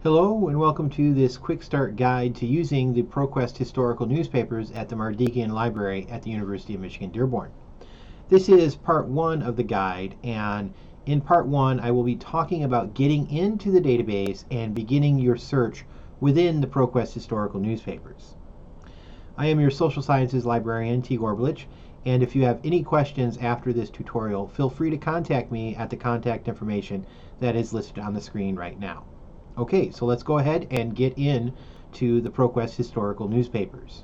Hello and welcome to this quick start guide to using the ProQuest historical newspapers at the Mardigian Library at the University of Michigan Dearborn. This is part one of the guide, and in part one I will be talking about getting into the database and beginning your search within the ProQuest historical newspapers. I am your social sciences librarian, T. Gorblich, and if you have any questions after this tutorial, feel free to contact me at the contact information that is listed on the screen right now. Okay, so let's go ahead and get in to the ProQuest historical newspapers.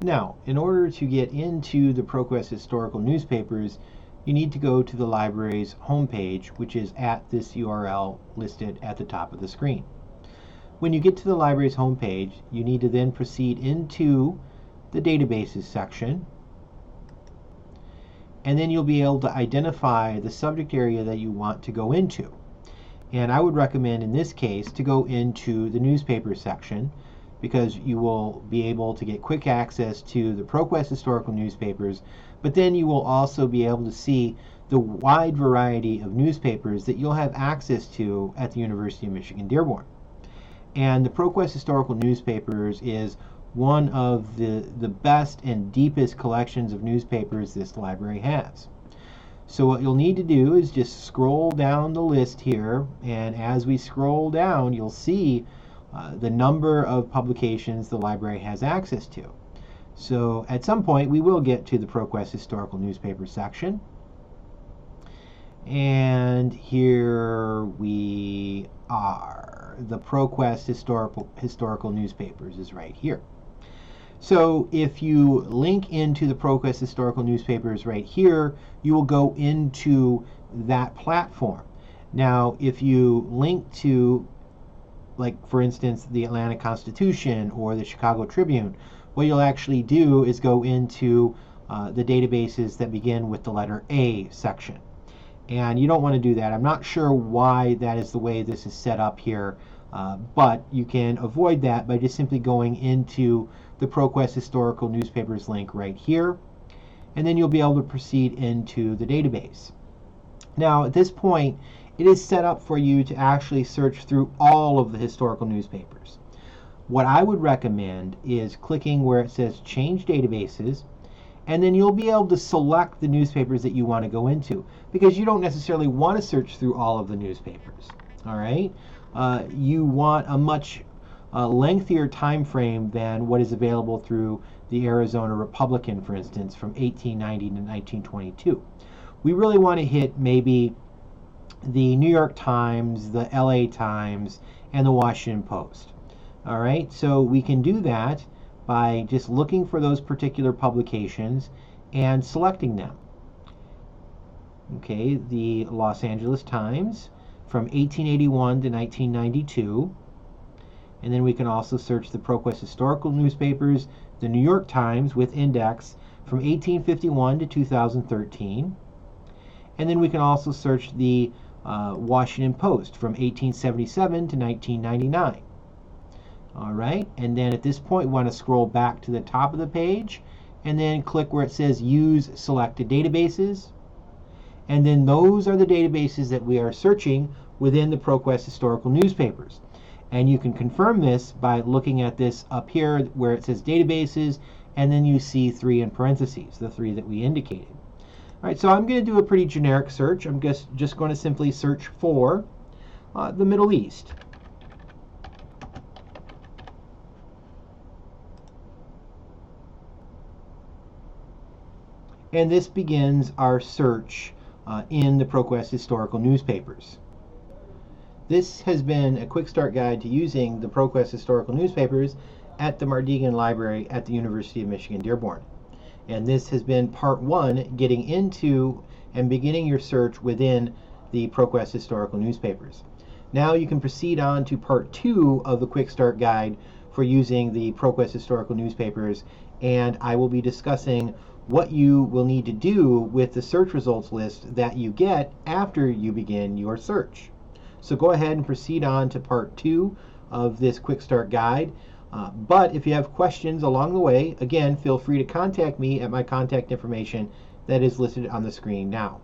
Now, in order to get into the ProQuest historical newspapers, you need to go to the library's homepage, which is at this URL listed at the top of the screen. When you get to the library's homepage, you need to then proceed into the databases section, and then you'll be able to identify the subject area that you want to go into. And I would recommend in this case to go into the newspaper section, because you will be able to get quick access to the ProQuest historical newspapers, but then you will also be able to see the wide variety of newspapers that you'll have access to at the University of Michigan Dearborn. And the ProQuest historical newspapers is one of the best and deepest collections of newspapers this library has. So what you'll need to do is just scroll down the list here, and as we scroll down you'll see the number of publications the library has access to. So at some point we will get to the ProQuest historical newspaper section, and here we are. The ProQuest historical newspapers is right here. So if you link into the ProQuest historical newspapers right here, you will go into that platform. Now, if you link to, like for instance, the Atlanta Constitution or the Chicago Tribune, what you'll actually do is go into the databases that begin with the letter A section. And you don't want to do that. I'm not sure why that is the way this is set up here, but you can avoid that by just simply going into the ProQuest historical newspapers link right here, and then you'll be able to proceed into the database. Now at this point it is set up for you to actually search through all of the historical newspapers. What I would recommend is clicking where it says change databases, and then you'll be able to select the newspapers that you want to go into, because you don't necessarily want to search through all of the newspapers. All right, you want a much lengthier time frame than what is available through the Arizona Republican, for instance, from 1890 to 1922. We really want to hit maybe the New York Times, the LA Times, and the Washington Post. All right, so we can do that by just looking for those particular publications and selecting them. Okay, the Los Angeles Times from 1881 to 1992. And then we can also search the ProQuest historical newspapers, the New York Times with index from 1851 to 2013. And then we can also search the Washington Post from 1877 to 1999. All right, and then at this point we want to scroll back to the top of the page and then click where it says use selected databases. And then those are the databases that we are searching within the ProQuest historical newspapers. And you can confirm this by looking at this up here where it says databases, and then you see 3 in parentheses, the 3 that we indicated. All right, so I'm going to do a pretty generic search. I'm just going to simply search for the Middle East. And this begins our search in the ProQuest historical newspapers. This has been a quick start guide to using the ProQuest historical newspapers at the Mardigian Library at the University of Michigan Dearborn. And this has been part one, getting into and beginning your search within the ProQuest historical newspapers. Now you can proceed on to part two of the quick start guide for using the ProQuest historical newspapers, and I will be discussing what you will need to do with the search results list that you get after you begin your search. So go ahead and proceed on to part two of this quick start guide. But if you have questions along the way, again, feel free to contact me at my contact information that is listed on the screen now.